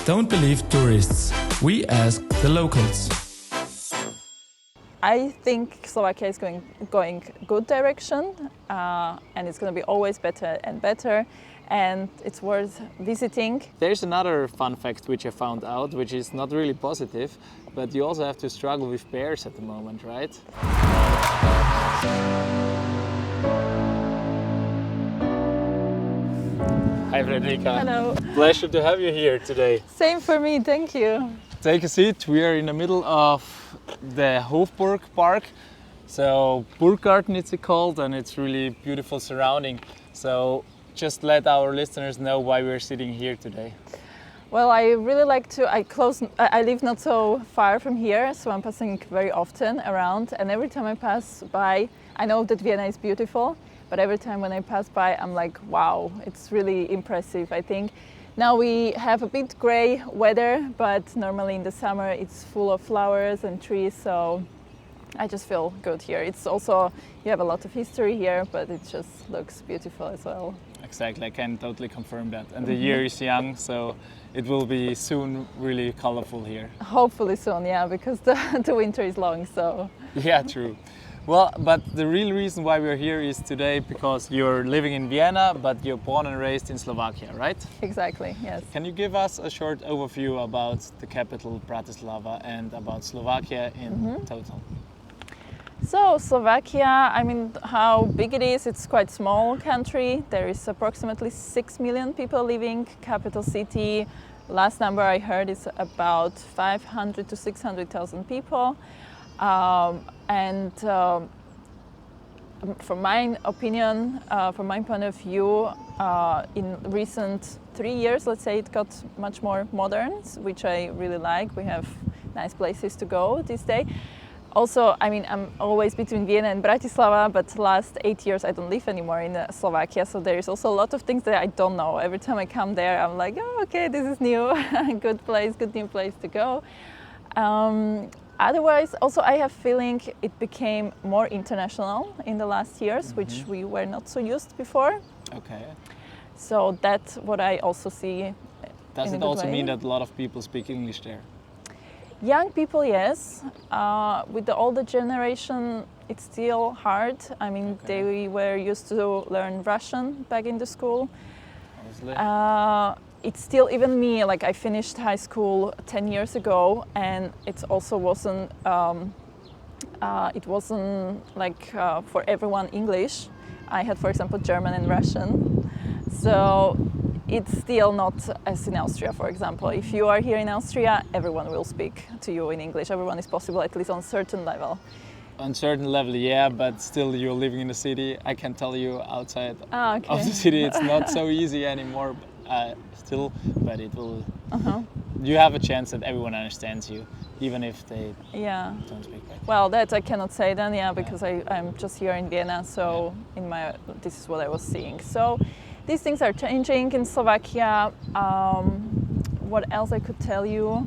Don't believe tourists. We ask the locals. I think Slovakia is going good direction, and it's going to be always better and better, and it's worth visiting. There's another fun fact which I found out, which is not really positive, but you also have to struggle with bears at the moment, right? Hi Frederika. Hello. Pleasure to have you here today. Same for me, thank you. Take a seat. We are in the middle of the Hofburg Park. So Burggarten it's called, and it's really beautiful surrounding. So just let our listeners know why we're sitting here today. Well, I really like to, I live not so far from here, so I'm passing very often around, and every time I pass by, I know that Vienna is beautiful, but every time when I pass by, I'm like, wow, it's really impressive, I think. Now we have a bit gray weather, but normally in the summer it's full of flowers and trees, so I just feel good here. It's also, you have a lot of history here, but it just looks beautiful as well. Exactly, I can totally confirm that. And the year is young, so it will be soon really colorful here. Hopefully soon, yeah, because the winter is long, so. Yeah, true. Well, but the real reason why we're here is today because you're living in Vienna, but you're born and raised in Slovakia, right? Exactly, yes. Can you give us a short overview about the capital, Bratislava, and about Slovakia in total? So Slovakia, I mean, how big it is, it's quite small country. There is approximately 6 million people living. Capital city, last number I heard is about 500 to 600,000 people. From my opinion, from my point of view, in recent 3 years, let's say, it got much more modern, which I really like. We have nice places to go this day. Also, I mean, I'm always between Vienna and Bratislava, but last 8 years I don't live anymore in Slovakia, so there is also a lot of things that I don't know. Every time I come there, I'm like, oh, okay, this is new, good place, good new place to go. Otherwise, also I have feeling it became more international in the last years, which we were not so used before. Okay. So that's what I also see. Does it also mean that a lot of people speak English there? Young people, yes. With the older generation, it's still hard. I mean, they were used to learn Russian back in the school. It's still, even me, like I finished high school 10 years ago, and it also wasn't, like for everyone English. I had, for example, German and Russian. So it's still not as in Austria, for example. If you are here in Austria, everyone will speak to you in English. Everyone is possible, at least on a certain level. On a certain level, yeah, but still you're living in the city. I can tell you outside of the city it's not so easy anymore. Still, but it will. You have a chance that everyone understands you, even if they don't speak right. Well, that I cannot say then, because I'm just here in Vienna, so this is what I was seeing. So these things are changing in Slovakia. What else I could tell you?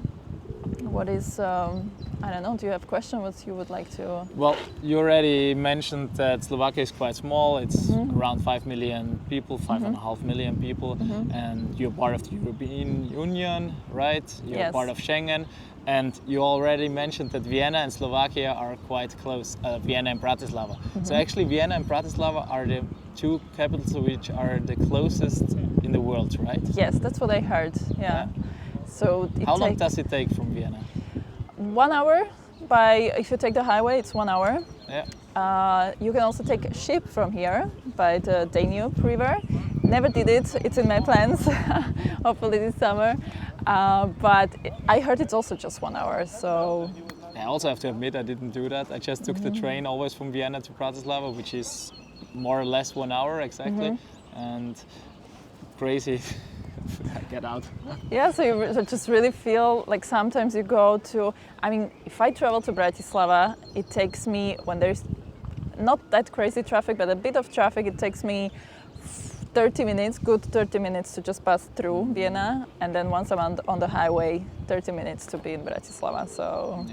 What is, I don't know, do you have a question what you would like to? Well, you already mentioned that Slovakia is quite small. It's around 5 million people, 5.5 million people, and you're part of the European Union, right? You're part of Schengen, and you already mentioned that Vienna and Slovakia are quite close, Vienna and Bratislava. So actually Vienna and Bratislava are the two capitals which are the closest in the world, right? Yes, that's what I heard, yeah. So how long does it take from Vienna? 1 hour. If you take the highway, it's 1 hour. Yeah. You can also take a ship from here by the Danube River. Never did it. It's in my plans, hopefully this summer. But I heard it's also just 1 hour. So. I also have to admit I didn't do that. I just took the train always from Vienna to Bratislava, which is more or less 1 hour exactly, and crazy. Get out. Yeah, so you just really feel like sometimes you go to, I mean, if I travel to Bratislava, it takes me, when there's not that crazy traffic, but a bit of traffic, it takes me 30 minutes, good 30 minutes to just pass through Vienna, and then once I'm on the highway, 30 minutes to be in Bratislava, so.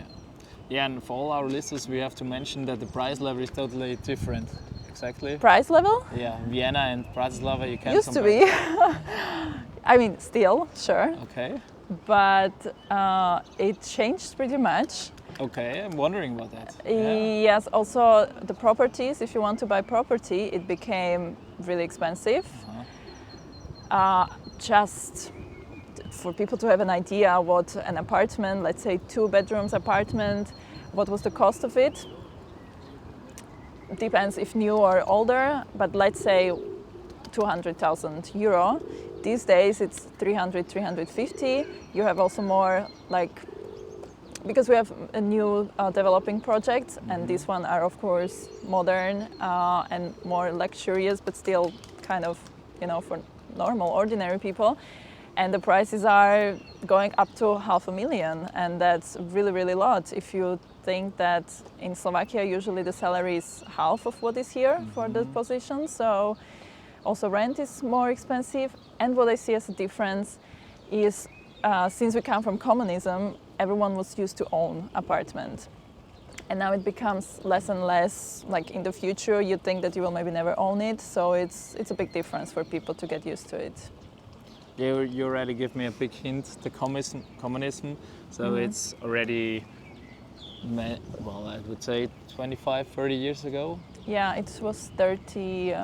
Yeah, and for all our listeners, we have to mention that the price level is totally different. Exactly. Price level? Yeah, Vienna and Bratislava, you can't Used compare. to be. I mean, still, sure. Okay. but it changed pretty much. Okay, I'm wondering about that. Yes, also the properties, if you want to buy property, it became really expensive. Just for people to have an idea what an apartment, let's say 2 bedrooms apartment, what was the cost of it? Depends if new or older, but let's say 200,000 euro. These days it's 300, 350. You have also more like, because we have a new developing projects, and these one are of course modern and more luxurious, but still kind of, for normal, ordinary people. And the prices are going up to 500,000, and that's really, really a lot. If you think that in Slovakia, usually the salary is half of what is here for the position, so also rent is more expensive. And what I see as a difference is, since we come from communism, everyone was used to own apartment. And now it becomes less and less, like in the future, you think that you will maybe never own it, so it's a big difference for people to get used to it. You already give me a big hint, the communism. So it's already, well, I would say 25, 30 years ago. Yeah, it was 30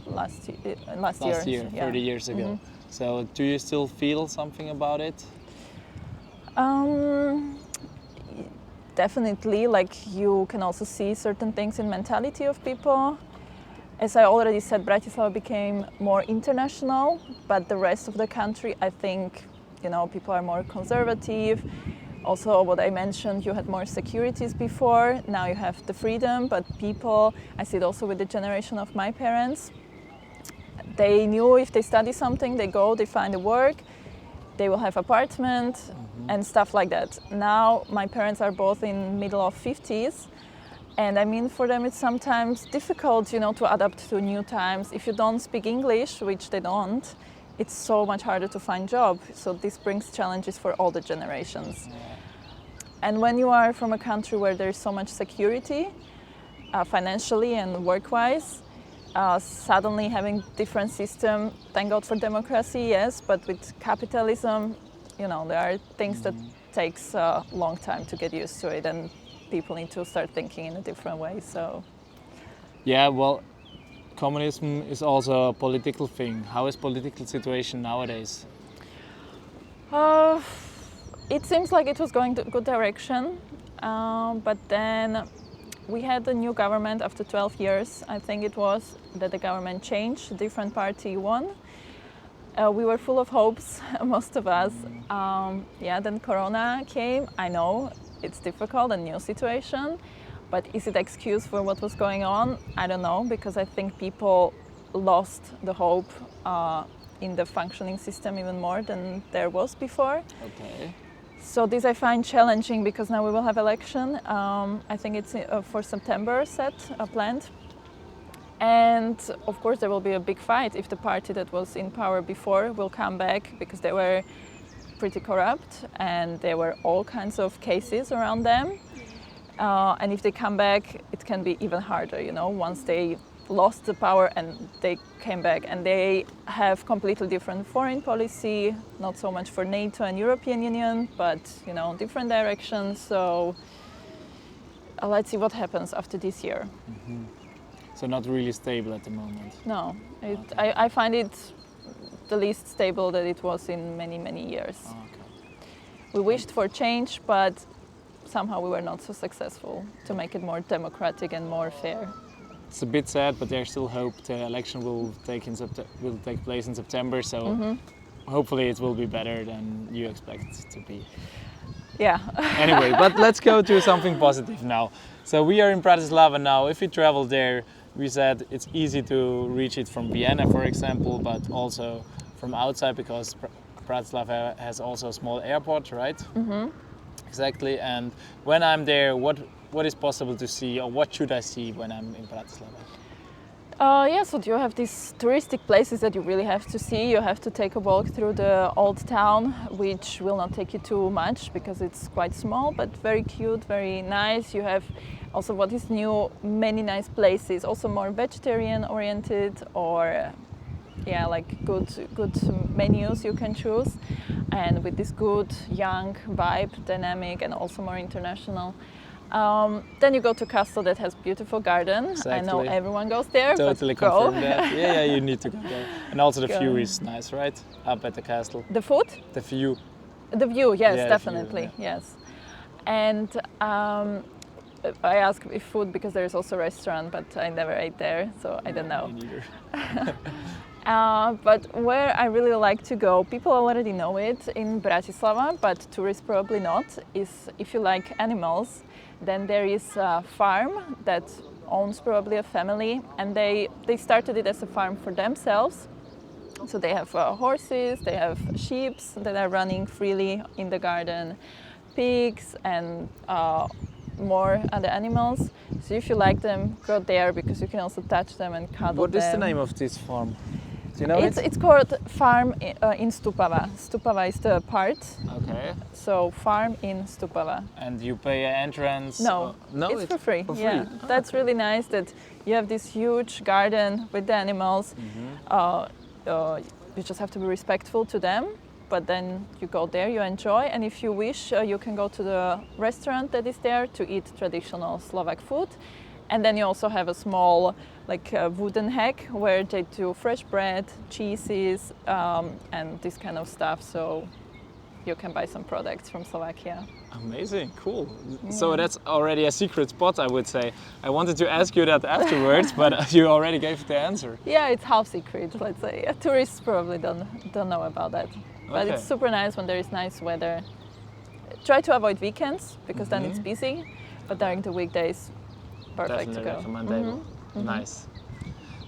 last year. Yeah. 30 years ago. So do you still feel something about it? Definitely, like you can also see certain things in mentality of people. As I already said, Bratislava became more international, but the rest of the country, I think, people are more conservative. Also, what I mentioned, you had more securities before, now you have the freedom, but people, I see it also with the generation of my parents, they knew if they study something, they go, they find a work, they will have apartment and stuff like that. Now, my parents are both in middle of 50s, and I mean, for them it's sometimes difficult, to adapt to new times. If you don't speak English, which they don't, it's so much harder to find job. So this brings challenges for all the generations. And when you are from a country where there's so much security, financially and work-wise, suddenly having different system, thank God for democracy, yes, but with capitalism, there are things that takes a long time to get used to it, and people need to start thinking in a different way. So, yeah, well, communism is also a political thing. How is political situation nowadays? It seems like it was going to a good direction, but then we had a new government after 12 years. I think it was that the government changed, a different party won. We were full of hopes, most of us. Then Corona came. I know it's difficult, a new situation, but is it excuse for what was going on? I don't know, because I think people lost the hope in the functioning system even more than there was before. Okay. So this I find challenging, because now we will have election. I think it's for September planned. And of course there will be a big fight if the party that was in power before will come back, because they were pretty corrupt and there were all kinds of cases around them. And if they come back, it can be even harder, once they lost the power and they came back. And they have completely different foreign policy, not so much for NATO and European Union, but, different directions. So let's see what happens after this year. So not really stable at the moment? No, I find it the least stable that it was in many, many years. We wished for change, but somehow we were not so successful to make it more democratic and more fair. It's a bit sad, but there's still hope. The election will take place in September, so hopefully it will be better than you expect it to be. Yeah. Anyway, but let's go to something positive now. So we are in Bratislava now. If you travel there, we said it's easy to reach it from Vienna, for example, but also from outside, because Bratislava has also a small airport, right? Exactly. And when I'm there, what is possible to see, or what should I see when I'm in Bratislava? So you have these touristic places that you really have to see. You have to take a walk through the old town, which will not take you too much because it's quite small, but very cute, very nice. You have also, what is new, many nice places, also more vegetarian oriented, or like good menus you can choose. and with this good young vibe, dynamic and also more international. Then you go to castle that has beautiful garden. Exactly. I know everyone goes there, Totally but go. confirm that. Yeah, you need to go there. And also the view is nice, right? Up at the castle. The food? The view. The view, yes, Yeah, definitely, the view, yeah. yes. And I ask if food because there is also a restaurant, but I never ate there, so I don't know. Me neither. But where I really like to go, people already know it in Bratislava, but tourists probably not, is if you like animals, then there is a farm that owns probably a family, and they started it as a farm for themselves. So they have horses, they have sheep that are running freely in the garden, pigs and more other animals. So if you like them, go there because you can also touch them and cuddle them. What is the name of this farm? Do you know It's called Farm in Stupava. Stupava is the part. Okay. So Farm in Stupava. And you pay an entrance? No, it's for free. For free. Yeah, that's really nice that you have this huge garden with the animals. You just have to be respectful to them, but then you go there, you enjoy, and if you wish, you can go to the restaurant that is there to eat traditional Slovak food. And then you also have a small wooden hack where they do fresh bread, cheeses, and this kind of stuff, so you can buy some products from Slovakia. Amazing, cool. So that's already a secret spot, I would say. I wanted to ask you that afterwards, but you already gave the answer. Yeah, it's half secret, let's say. Tourists probably don't know about that. But Okay. it's super nice when there is nice weather. Try to avoid weekends because then it's busy, but during the weekdays, perfect Definitely to go. recommendable. Nice.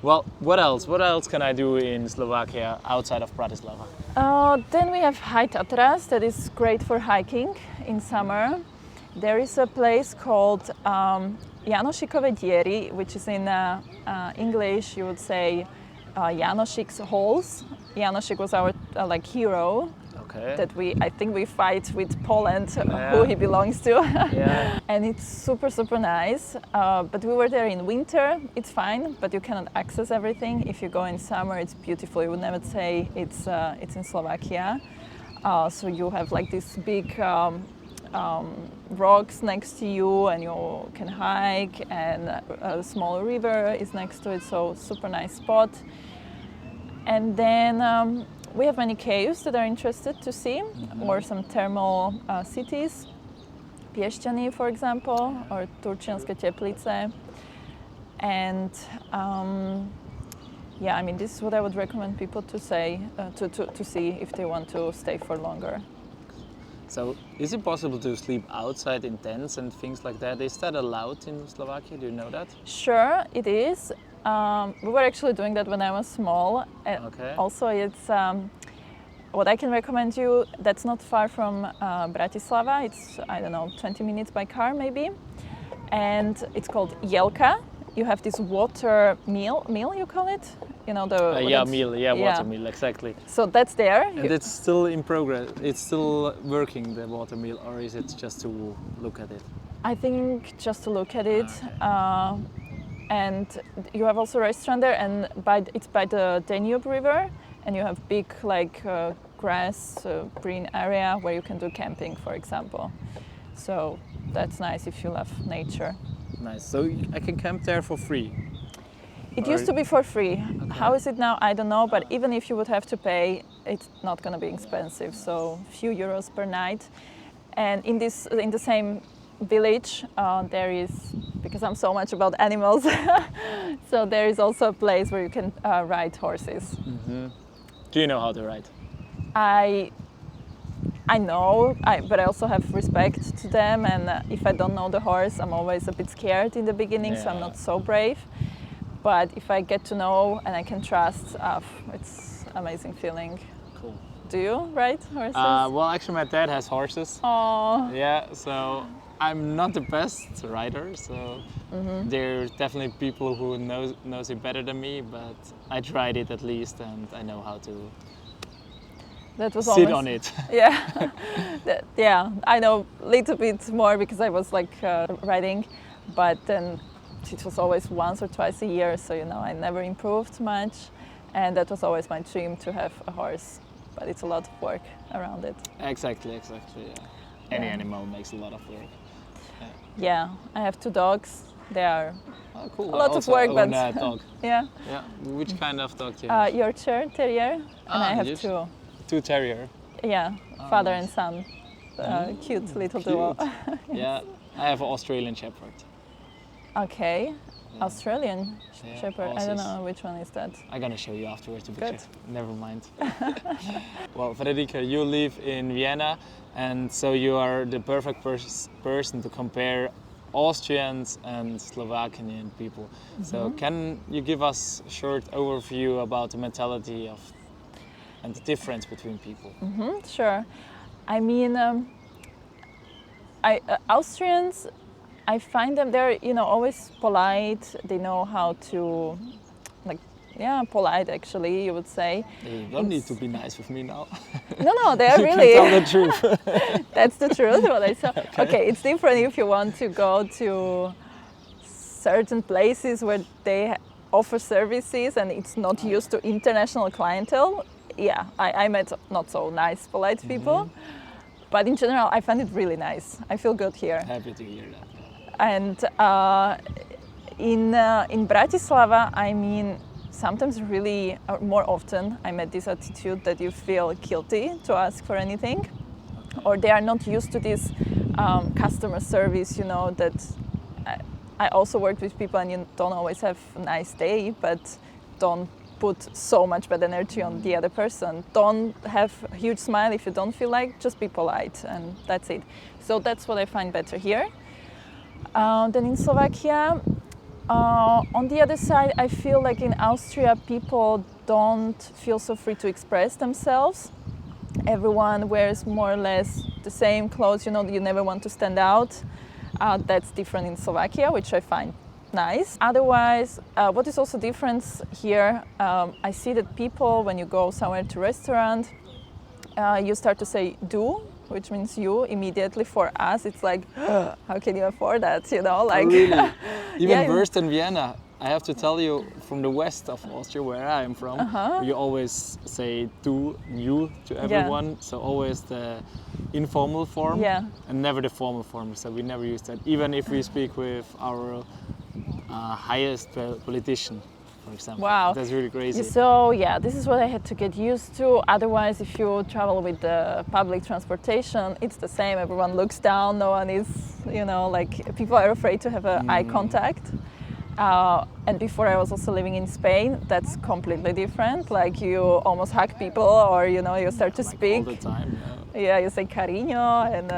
Well, what else? What else can I do in Slovakia outside of Bratislava? Then we have High Tatras, that is great for hiking in summer. There is a place called Janošikove diery, which is in English you would say Janošik's holes. Janošik was our hero. Okay. That I think we fight with Poland, who he belongs to. Yeah. And it's super, super nice. But we were there in winter, it's fine, but you cannot access everything. If you go in summer, it's beautiful. You would never say it's in Slovakia. So you have like these big rocks next to you, and you can hike, and a small river is next to it, so super nice spot. And then we have many caves that are interested to see, or some thermal cities. Piešťany, for example, or Turčianske Teplice. And this is what I would recommend people to say, to see if they want to stay for longer. So, is it possible to sleep outside in tents and things like that? Is that allowed in Slovakia? Do you know that? Sure, it is. We were actually doing that when I was small. Okay. Also, it's what I can recommend you. That's not far from Bratislava. It's 20 minutes by car maybe, and it's called Jelka. You have this water mill you call it? You know water mill, exactly. So that's there. And it's still in progress. It's still working, the water mill, or is it just to look at it? I think just to look at it. Okay. And you have also a restaurant there, and it's by the Danube River, and you have big grass, green area where you can do camping, for example. So that's nice if you love nature. Nice. So I can camp there for free? It used to be for free. Okay. How is it now? I don't know, but even if you would have to pay, it's not going to be expensive, so a few euros per night. And in the same village, there is, because I'm so much about animals, so there is also a place where you can ride horses. Mm-hmm. Do you know how to ride? I know, but I also have respect to them, and if I don't know the horse, I'm always a bit scared in the beginning, so I'm not so brave. But if I get to know and I can trust, it's an amazing feeling. Cool. Do you ride horses? Well, actually my dad has horses. Oh. Yeah, so I'm not the best rider, so there are definitely people who knows it better than me, but I tried it at least, and I know how to sit on it. Yeah, yeah, I know a little bit more because I was riding, but then it was always once or twice a year, so I never improved much, and that was always my dream to have a horse. but it's a lot of work around it. Exactly. Yeah. Any animal makes a lot of work. Yeah, I have 2 dogs. They are cool. a lot of work, but a dog. yeah. Which kind of dog do you have? Yorkshire Terrier, and I have 2. 2 terrier. Yeah, father and son. Cute little duo. Yeah, I have an Australian Shepherd. Okay, Australian Shepherd. I don't Aussies. know which one is that. I'm gonna show you afterwards the Good. picture. Never mind. Well, Frederika, you live in Vienna, and so you are the perfect person to compare Austrians and Slovakian people. So can you give us a short overview about the mentality of and the difference between people? Sure. I mean, Austrians, I find them, they're, always polite. They know how to, polite actually, you would say. You don't need to be nice with me now. No, they're You really. can tell the truth. That's the truth, what I saw. Okay, it's different if you want to go to certain places where they offer services and it's not used to international clientele. Yeah, I met not so nice, polite people. But in general, I find it really nice. I feel good here. Happy to hear that. And in Bratislava, I mean, sometimes really, or more often, I met this attitude that you feel guilty to ask for anything, or they are not used to this customer service. That I also work with people, and you don't always have a nice day, but don't put so much bad energy on the other person. Don't have a huge smile if you don't feel like. Just be polite, and that's it. So that's what I find better here. Then in Slovakia, on the other side, I feel like in Austria, people don't feel so free to express themselves. Everyone wears more or less the same clothes, you never want to stand out. That's different in Slovakia, which I find nice. Otherwise, what is also different here, I see that people, when you go somewhere to a restaurant, you start to say du, which means you immediately. For us, it's like, how can you afford that? Like. Really? Even worse than Vienna. I have to tell you, from the west of Austria, where I am from, you always say du, you to everyone. So always the informal form and never the formal form. So we never use that, even if we speak with our highest politician, for example. Wow. That's really crazy. So this is what I had to get used to. Otherwise, if you travel with the public transportation, it's the same. Everyone looks down. No one is, like, people are afraid to have eye contact. And before I was also living in Spain, that's completely different. Like, you almost hug people, or you start to speak. All the time. Yeah, you say cariño, and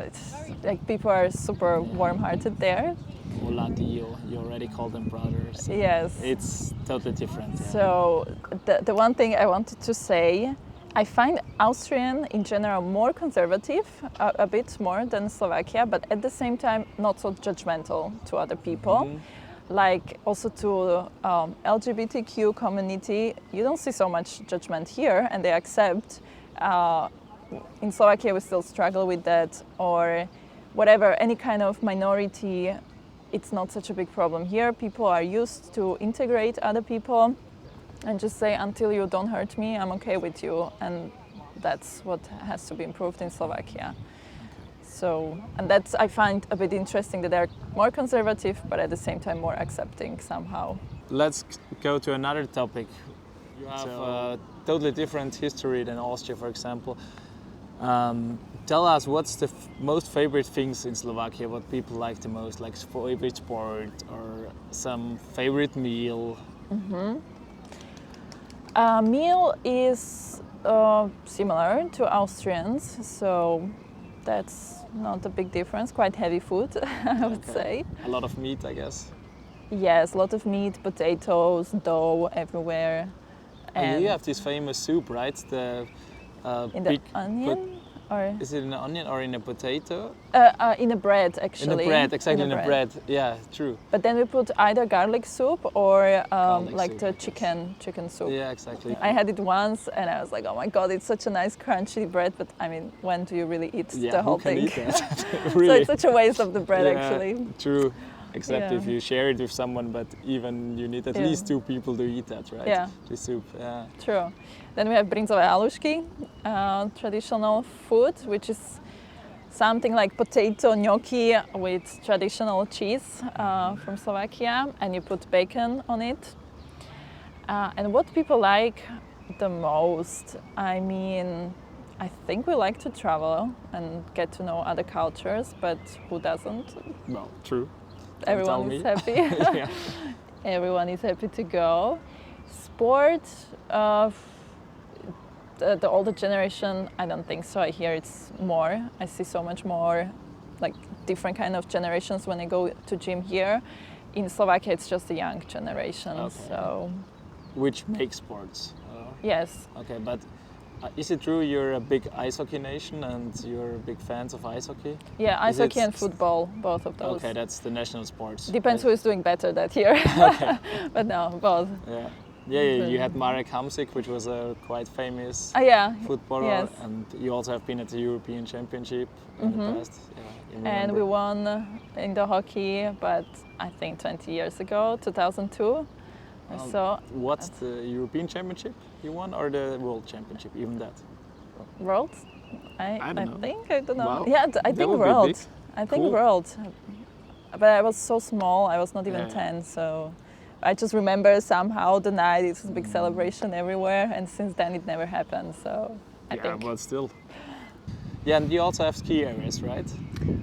it's like people are super warm-hearted there. Hola, tío. You already call them brothers. Yes. It's totally different. Yeah. So the one thing I wanted to say, I find Austrian in general more conservative, a bit more than Slovakia, but at the same time not so judgmental to other people. Like also to LGBTQ community, you don't see so much judgment here, and they accept. In Slovakia, we still struggle with that, or whatever, any kind of minority. It's not such a big problem here. People are used to integrate other people and just say, until you don't hurt me, I'm okay with you. And that's what has to be improved in Slovakia. So, and that's, I find a bit interesting that they're more conservative, but at the same time more accepting somehow. Let's go to another topic. You have a totally different history than Austria, for example. Tell us, what's the most favorite things in Slovakia, what people like the most, like favorite sport or some favorite meal? Meal is similar to Austrians, so that's not a big difference. Quite heavy food, I would say. A lot of meat, I guess. Yes, a lot of meat, potatoes, dough everywhere. And you have this famous soup, right? The in the onion? Or is it in an onion or in a potato? In a bread, actually. In a bread, exactly, in a bread. Yeah, true. But then we put either garlic soup or like soup, the chicken soup. Yeah, exactly. I had it once and I was like, oh my god, it's such a nice crunchy bread. But I mean, when do you really eat the whole thing? Eat that? Really? So it's such a waste of the bread, actually. True. except if you share it with someone, but even you need at least 2 people to eat that, right? Yeah. The soup, yeah. True. Then we have brinzové halušky, traditional food, which is something like potato gnocchi with traditional cheese from Slovakia, and you put bacon on it. And what people like the most, I mean, I think we like to travel and get to know other cultures, but who doesn't? Well, true. Everyone is happy. Yeah. Everyone is happy to go. Sport, the older generation, I don't think so. I hear it's more. I see so much more, like different kind of generations when I go to gym here. In Slovakia, it's just the young generation. Okay. So. Which makes sports. Yes. Okay, but is it true you're a big ice hockey nation and you're big fans of ice hockey? Yeah, ice hockey and football, both of those. Okay, that's the national sports. Depends who is doing better that year. Okay. But no, both. Yeah. Yeah, you had Marek Hamsik, which was a quite famous footballer, yes. and you also have been at the European Championship in the past. Yeah, and we won in the hockey, but I think 20 years ago, 2002. So what's the European Championship you won, or the World Championship? Even that? World? I don't know. Think I don't know. Wow. Yeah, I think World. I think Cool. World. But I was so small. I was not even 10, so. I just remember somehow the night, it was a big celebration everywhere, and since then it never happened, so I think. But still. Yeah, and you also have ski areas, right?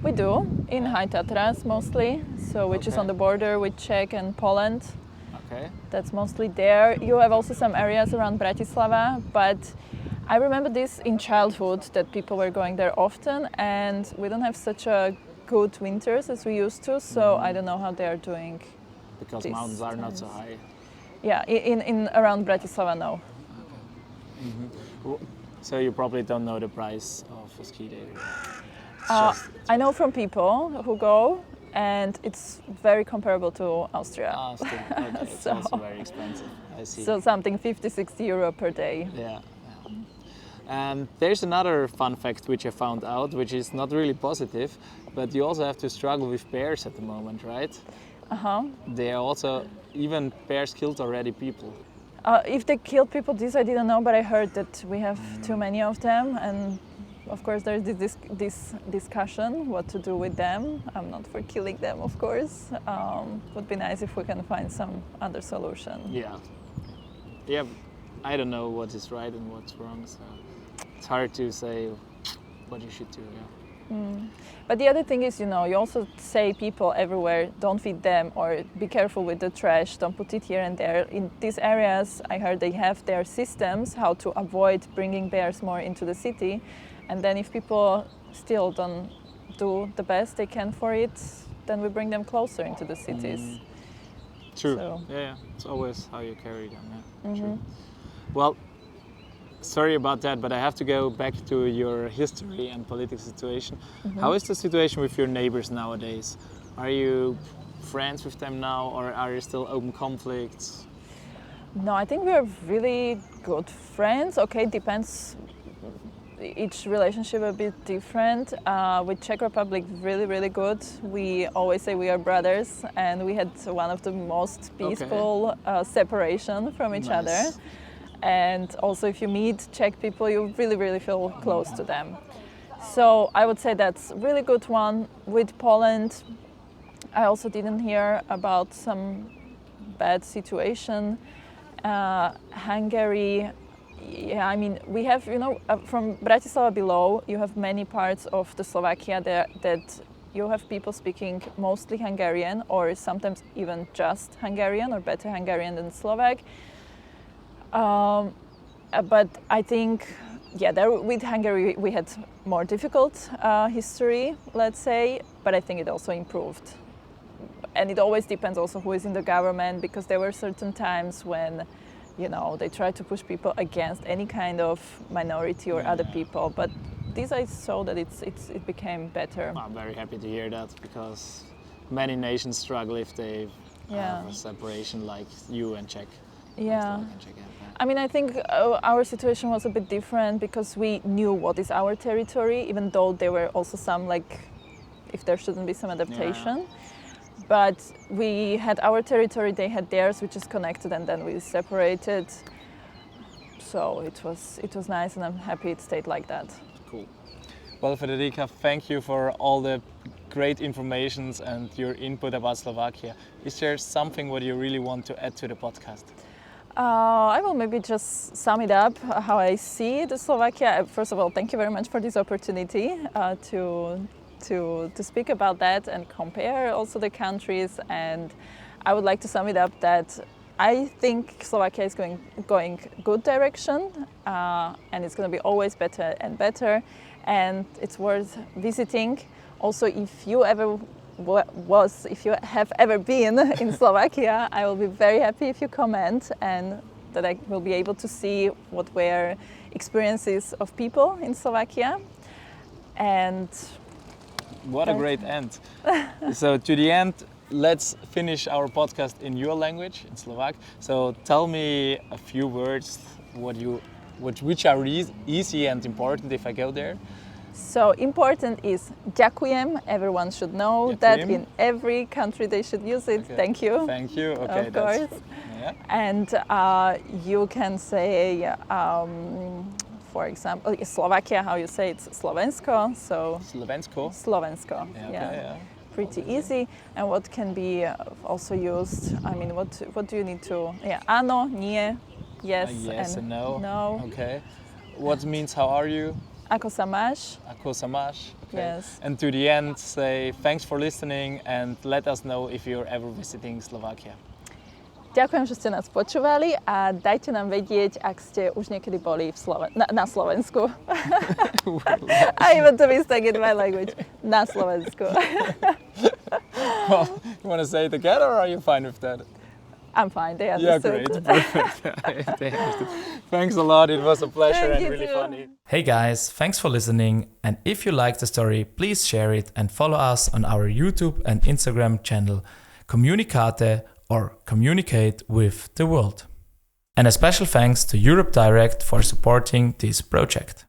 We do, in High Tatras mostly, so which is on the border with Czech and Poland. Okay. That's mostly there. You have also some areas around Bratislava, but I remember this in childhood that people were going there often, and we don't have such a good winters as we used to, so I don't know how they are doing. Because mountains are not so high. Yeah, in around Bratislava, no. Okay. Mm-hmm. So you probably don't know the price of a ski day. I know from people who go, and it's very comparable to Austria. Still, okay. It's also very expensive. I see. So something 50-60 euro per day. Yeah. And there's another fun fact which I found out, which is not really positive, but you also have to struggle with bears at the moment, right? They are also, even bears killed already people. If they kill people, this I didn't know, but I heard that we have too many of them, and of course there's this discussion what to do with them. I'm not for killing them, of course. Would be nice if we can find some other solution. Yeah, I don't know what is right and what's wrong, so it's hard to say what you should do. But the other thing is, you also say people everywhere, don't feed them, or be careful with the trash, don't put it here and there. In these areas, I heard they have their systems how to avoid bringing bears more into the city. And then if people still don't do the best they can for it, then we bring them closer into the cities. True. So. Yeah, it's always how you carry them. True. Well, sorry about that, but I have to go back to your history and political situation. How is the situation with your neighbors nowadays? Are you friends with them now, or are there still open conflicts? No, I think we are really good friends. Okay, depends. Each relationship a bit different. With Czech Republic, really, really good. We always say we are brothers, and we had one of the most peaceful separation from each other. And also, if you meet Czech people, you really, really feel close to them. So I would say that's a really good one. With Poland, I also didn't hear about some bad situation. Hungary, I mean, we have, from Bratislava below, you have many parts of the Slovakia that you have people speaking mostly Hungarian, or sometimes even just Hungarian, or better Hungarian than Slovak. But I think, there with Hungary we had more difficult history, let's say, but I think it also improved. And it always depends also who is in the government, because there were certain times when, they tried to push people against any kind of minority or other people. But this I saw that it became better. I'm very happy to hear that, because many nations struggle if they have a separation like you and Czech. I mean, I think our situation was a bit different because we knew what is our territory, even though there were also some, if there shouldn't be some adaptation. but we had our territory, they had theirs, which is connected, and then we separated. So it was nice, and I'm happy it stayed like that. Cool. Well, Frederika, thank you for all the great informations and your input about Slovakia. Is there something what you really want to add to the podcast? I will maybe just sum it up how I see the Slovakia. First of all, thank you very much for this opportunity to speak about that and compare also the countries. And I would like to sum it up that I think Slovakia is going good direction, and it's going to be always better and better, and it's worth visiting. Also, if you have ever been in Slovakia, I will be very happy if you comment, and that I will be able to see what were experiences of people in Slovakia. And what a great end. So to the end, let's finish our podcast in your language, in Slovak. So tell me a few words which are easy and important if I go there. So important is ďakujem. Everyone should know that in every country they should use it. Okay. Thank you. Thank you. Okay, of course. Yeah. And you can say, for example, Slovakia, how you say it's Slovensko. So Slovensko. Yeah. Okay, yeah. Pretty easy. And what can be also used? I mean, what do you need to? Yeah, áno, nie, yes, and no. No. Okay. What means how are you? Ako sa máš? Ako sa máš. Okay. Yes. And to the end, say thanks for listening and let us know if you're ever visiting Slovakia. Ďakujem, že ste nás počúvali a dajte nám vedieť, ak ste už niekedy boli na Slovensku. I even to mistake in my language. Na Slovensku. Well, you want to say it again, or are you fine with that? I'm fine, they understood. Yeah, great, perfect. They understood. Thanks a lot, it was a pleasure and really funny. Hey guys, thanks for listening, and if you liked the story, please share it and follow us on our YouTube and Instagram channel, Communicate or Communicate with the World. And a special thanks to Europe Direct for supporting this project.